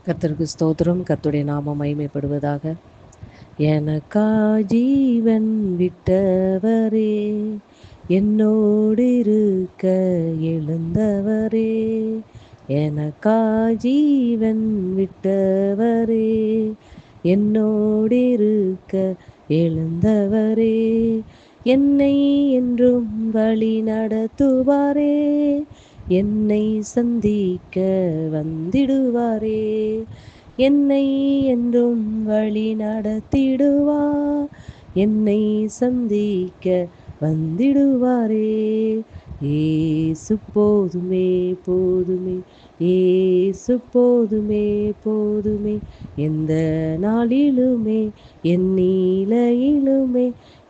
கர்த்தருக்கு ஸ்தோத்திரம். கர்த்தருடைய நாமம் மகிமைப்படுவதாக. எனக்கா ஜீவன் விட்டவரே, என்னோடு இருக்க எழுந்தவரே, எனக்கா ஜீவன் விட்டவரே, என்னோடு இருக்க எழுந்தவரே, என்னை என்றும் வழி நடத்துவாரே, என்னை சந்திக்க வந்திடுவாரே, என்னை என்றும் வழி நடத்திடுவார், என்னை சந்திக்க வந்திடுவாரே. ஏசு போதுமே போதுமே, ஏசு போதுமே போதுமே, எந்த நாளிலுமே என் நீலையிலுமே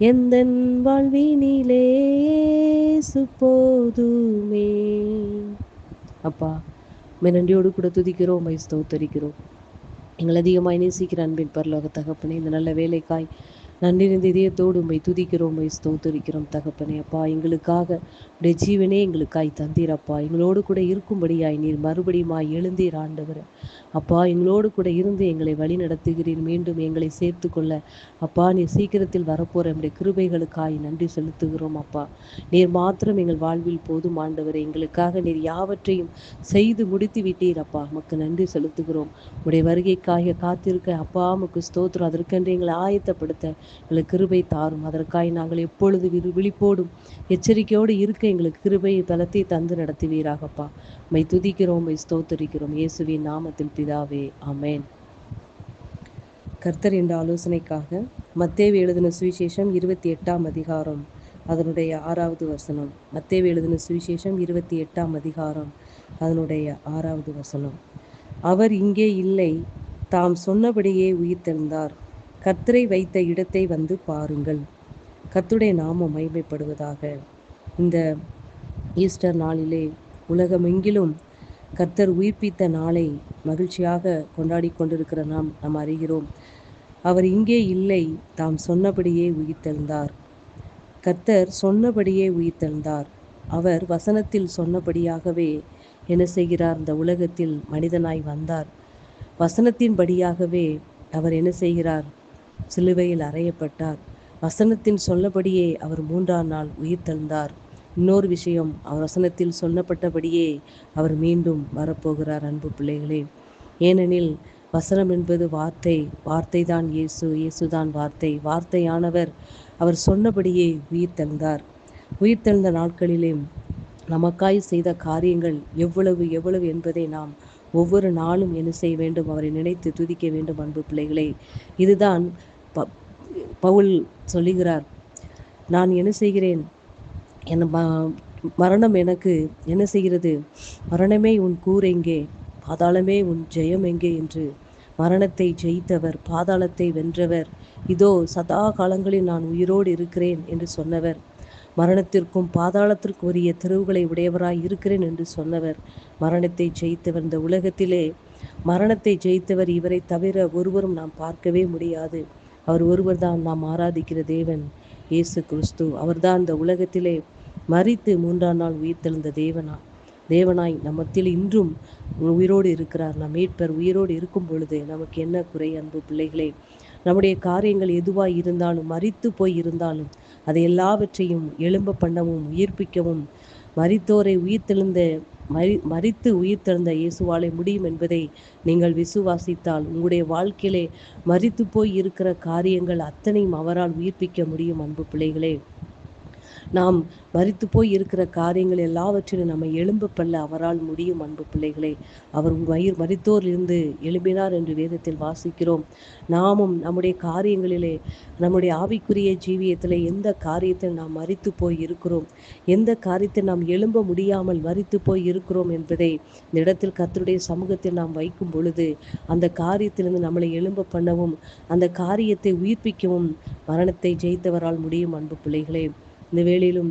எந்தன் வாழ்வினிலே இயேசு போதுமே. அப்பா, உம்மை நன்றியோடு கூட துதிக்கிறோம், உம்மை ஸ்தோத்தரிக்கிறோம். எங்கள் அதிகமாய் நேசிக்கிற அன்பின் பரலோக தகப்பனே, இந்த நல்ல வேலைக்காய் நன்றி நிறைந்த இதயத்தோடு உம்மை துதிக்கிறோம், உம்மை ஸ்தோத்தரிக்கிறோம் தகப்பனே. அப்பா, எங்களுக்காக உடைய ஜீவனே எங்களுக்காய் தந்தீரப்பா. எங்களோடு கூட இருக்கும்படியாய் நீர் மறுபடியுமாய் எழுந்தீர் ஆண்டவர். அப்பா, எங்களோடு கூட இருந்து எங்களை வழி நடத்துகிறீர். மீண்டும் எங்களை சேர்த்து கொள்ள அப்பா, நீர் சீக்கிரத்தில் வரப்போற நம்முடைய கிருபைகளுக்காய் நன்றி செலுத்துகிறோம் அப்பா. நீர் மாத்திரம் எங்கள் வாழ்வில் போதும் ஆண்டவரே. எங்களுக்காக நீர் யாவற்றையும் செய்து முடித்து விட்டீர் அப்பா. உமக்கு நன்றி செலுத்துகிறோம். உடைய வருகைக்காக காத்திருக்க அப்பா உமக்கு ஸ்தோத்திரம். அதற்கென்று எங்களை ஆயத்தப்படுத்த எங்களுக்கு கிருபை தாரும். அதற்காக நாங்கள் எப்பொழுது விழிப்போடும் எச்சரிக்கையோடு இருக்க எங்களுக்கு கிருபை பலத்தை தந்து நடத்துவீராகப்பா. உம்மை துதிக்கிறோம், உம்மை ஸ்தோத்தரிக்கிறோம். இயேசுவின் நாமத்தில் பிதாவே, ஆமென். கர்த்தர் என்ற ஆலோசனைக்காக மத்தேயு எழுதின சுவிசேஷம் 28ஆம் அதிகாரம் அதனுடைய 6வது வசனம். மத்தேயு எழுதின சுவிசேஷம் 28ஆம் அதிகாரம் அதனுடைய 6வது வசனம். அவர் இங்கே இல்லை, தாம் சொன்னபடியே உயிர்த்தெழுந்தார். கர்த்தரை வைத்த இடத்தை வந்து பாருங்கள். கர்த்தருடைய நாமம் மகிமைப்படுவதாக. இந்த ஈஸ்டர் நாளிலே உலகமெங்கிலும் கர்த்தர் உயிர்ப்பித்த நாளை மகிழ்ச்சியாக கொண்டாடி கொண்டிருக்கிற நாம் அறிகிறோம். அவர் இங்கே இல்லை, தாம் சொன்னபடியே உயிர்த்தெழுந்தார். கர்த்தர் சொன்னபடியே உயிர்த்தெழுந்தார். அவர் வசனத்தில் சொன்னபடியாகவே என்ன செய்கிறார்? இந்த உலகத்தில் மனிதனாய் வந்தார். வசனத்தின்படியாகவே அவர் என்ன செய்கிறார்? சிலுவையில் அறையப்பட்டார். வசனத்தின் சொல்லபடியே அவர் 3ஆம் நாள் உயிர்த்தெழுந்தார். இன்னொரு விஷயம், அவர் வசனத்தில் சொல்லப்பட்டபடியே அவர் மீண்டும் வரப்போகிறார். அன்பு பிள்ளைகளே, ஏனெனில் வசனம் என்பது வார்த்தை, வார்த்தை தான் இயேசு, இயேசுதான் வார்த்தை, வார்த்தையானவர் அவர் சொன்னபடியே உயிர்த்தெழுந்தார். உயிர்த்தெழுந்த நாட்களிலே நமக்காய் செய்த காரியங்கள் எவ்வளவு எவ்வளவு என்பதை நாம் ஒவ்வொரு நாளும் என்ன செய்ய வேண்டும்? அவரை நினைத்து துதிக்க வேண்டும். அன்பு பிள்ளைகளே, இதுதான் பவுல் சொல்லுகிறார். நான் என்ன செய்கிறேன்? என் மரணம் எனக்கு என்ன செய்கிறது? மரணமே உன் கூர் எங்கே? பாதாளமே உன் ஜெயம் எங்கே என்று மரணத்தை ஜெயித்தவர், பாதாளத்தை வென்றவர், இதோ சதா காலங்களில் நான் உயிரோடு இருக்கிறேன் என்று சொன்னவர், மரணத்திற்கும் பாதாளத்திற்கும் உரிய தெருவுகளை உடையவராய் இருக்கிறேன் என்று சொன்னவர், மரணத்தை ஜெயித்தவர். இந்த உலகத்திலே மரணத்தை ஜெயித்தவர் இவரை தவிர ஒருவரும் நாம் பார்க்கவே முடியாது. அவர் ஒருவர் தான் நாம் ஆராதிக்கிற தேவன், இயேசு கிறிஸ்து. அவர்தான் இந்த உலகத்திலே மரித்து 3ஆம் நாள் உயிர்த்தெழுந்த தேவனாய் நம்மத்தில் இன்றும் உயிரோடு இருக்கிறார். நம் மீட்பர் உயிரோடு இருக்கும் பொழுது நமக்கு என்ன குறை? அன்பு பிள்ளைகளே, நம்முடைய காரியங்கள் எதுவாய் இருந்தாலும், மரித்து போய் இருந்தாலும், அதை எல்லாவற்றையும் எழும்ப பண்ணவும் உயிர்ப்பிக்கவும் மரித்தோரை மரித்து உயிர்த்தெழுந்த இயேசுவாலே முடியும் என்பதை நீங்கள் விசுவாசித்தால் உங்களுடைய வாழ்க்கையிலே மரித்து போய் இருக்கிற காரியங்கள் அத்தனையும் அவரால் உயிர்ப்பிக்க முடியும். அன்பு பிள்ளைகளே, நாம் மரித்து போய் இருக்கிற காரியங்கள் எல்லாவற்றிலும் நம்ம எழும்ப பண்ண அவரால் முடியும். அன்பு பிள்ளைகளே, அவர் மரித்தோரிலிருந்து எழும்பினார் என்று வேதத்தில் வாசிக்கிறோம். நாமும் நம்முடைய காரியங்களிலே, நம்முடைய ஆவிக்குரிய ஜீவியத்திலே எந்த காரியத்தில் நாம் மரித்து போய் இருக்கிறோம், எந்த காரியத்தில் நாம் எழும்ப முடியாமல் மரித்து போய் இருக்கிறோம் என்பதை இந்த இடத்தில் கர்த்தருடைய சமூகத்தில் நாம் வைக்கும் பொழுது அந்த காரியத்திலிருந்து நம்மளை எழும்ப பண்ணவும், அந்த காரியத்தை உயிர்ப்பிக்கவும் மரணத்தை ஜெயித்தவரால் முடியும். அன்பு பிள்ளைகளே, இந்த வேளையிலும்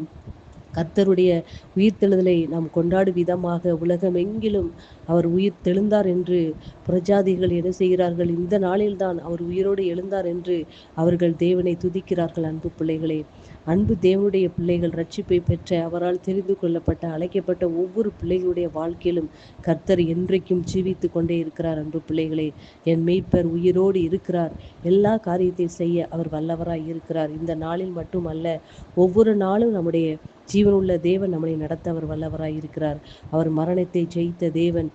கர்த்தருடைய உயிர்த்தெழுதலை நாம் கொண்டாடும் விதமாக உலகமெங்கிலும் அவர் உயிர் தெழுந்தார் என்று பிரஜாதிகள் என்ன செய்கிறார்கள்? இந்த நாளில்தான் அவர் உயிரோடு எழுந்தார் என்று அவர்கள் தேவனை துதிக்கிறார்கள். அன்பு பிள்ளைகளே, அன்பு தேவனுடைய பிள்ளைகள், ரட்சிப்பை பெற்ற அவரால் தெரிந்து கொள்ளப்பட்ட அழைக்கப்பட்ட ஒவ்வொரு பிள்ளைகளுடைய வாழ்க்கையிலும் கர்த்தர் என்றைக்கும் ஜீவித்து கொண்டே இருக்கிறார். அன்பு பிள்ளைகளே, என் மெய்ப்பர் உயிரோடு இருக்கிறார். எல்லா காரியத்தையும் செய்ய அவர் வல்லவராய் இருக்கிறார். இந்த நாளில் மட்டுமல்ல, ஒவ்வொரு நாளும் நம்முடைய ஜீவனுள்ள தேவன் நம்மை நடத்த அவர் வல்லவராய் இருக்கிறார். அவர் மரணத்தை ஜெயித்த தேவன்.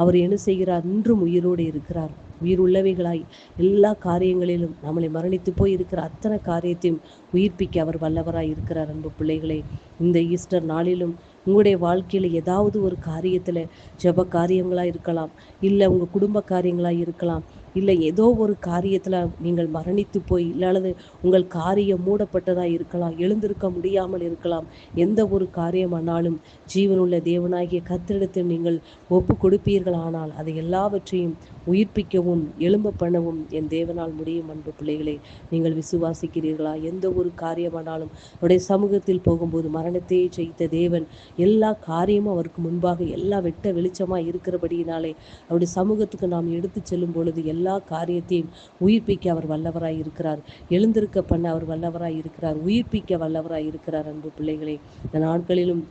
அவர் என்ன செய்கிறார்? இன்றும் உயிரோடு இருக்கிறார். உயிர் உள்ளவைகளாய் எல்லா காரியங்களிலும் நம்மளை மரணித்து போய் இருக்கிற அத்தனை காரியத்தையும் உயிர்ப்பிக்க அவர் வல்லவராய் இருக்கிறார். அன்பு பிள்ளைகளே, இந்த ஈஸ்டர் நாளிலும் உங்களுடைய வாழ்க்கையில் ஏதாவது ஒரு காரியத்தில் ஜெப காரியங்களாக இருக்கலாம், இல்லை உங்கள் குடும்ப காரியங்களாக இருக்கலாம், இல்லை ஏதோ ஒரு காரியத்தில் நீங்கள் மரணித்து போய் இல்லாத உங்கள் காரியம் மூடப்பட்டதாக இருக்கலாம், எழுந்திருக்க முடியாமல் இருக்கலாம். எந்த ஒரு காரியமானாலும் ஜீவனுள்ள தேவனாகிய கர்த்தரிடத்தில் நீங்கள் ஒப்பு கொடுப்பீர்கள், ஆனால் அதை எல்லாவற்றையும் உயிர்ப்பிக்கவும் எழும்ப பண்ணவும் என் தேவனால் முடியும். அன்பு பிள்ளைகளே, நீங்கள் விசுவாசிக்கிறீர்களா? எந்த ஒரு காரியமானாலும் அவருடைய சமூகத்தில் போகும்போது மரணத்தையே ஜெயித்த தேவன் எல்லா காரியமும் அவருக்கு முன்பாக எல்லா வெட்ட வெளிச்சமாக இருக்கிறபடியினாலே அவருடைய சமூகத்துக்கு நாம் எடுத்து செல்லும் பொழுது எல்லா காரியத்தையும் உயிர்ப்பிக்க அவர் வல்லவராய் இருக்கிறார். எழுந்திருக்க பண்ண அவர் வல்லவராய் இருக்கிறார். உயிர்ப்பிக்க வல்லவராய் இருக்கிறார். அன்பு பிள்ளைகளே, இந்த நாட்களிலும்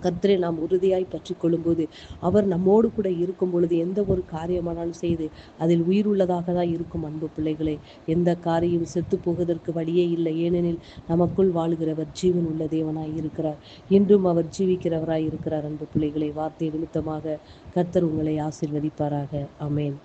கர்த்தரை நாம் உறுதியாய் பற்றி கொள்ளும்போது அவர் நம்மோடு கூட இருக்கும் பொழுது எந்த ஒரு காரியமானாலும் செய்து அதில் உயிர் உள்ளதாக தான் இருக்கும். அன்பு பிள்ளைகளே, எந்த காரியம் செத்து போவதற்கு வழியே இல்லை. ஏனெனில் நமக்குள் வாழுகிறவர் ஜீவன் உள்ள தேவனாய் இருக்கிறார். இன்றும் அவர் ஜீவிக்கிறவராய் இருக்கிறார். அன்பு பிள்ளைகளை, வார்த்தை நிமித்தமாக கர்த்தர் உங்களை ஆசீர்வதிப்பாராக. ஆமென்.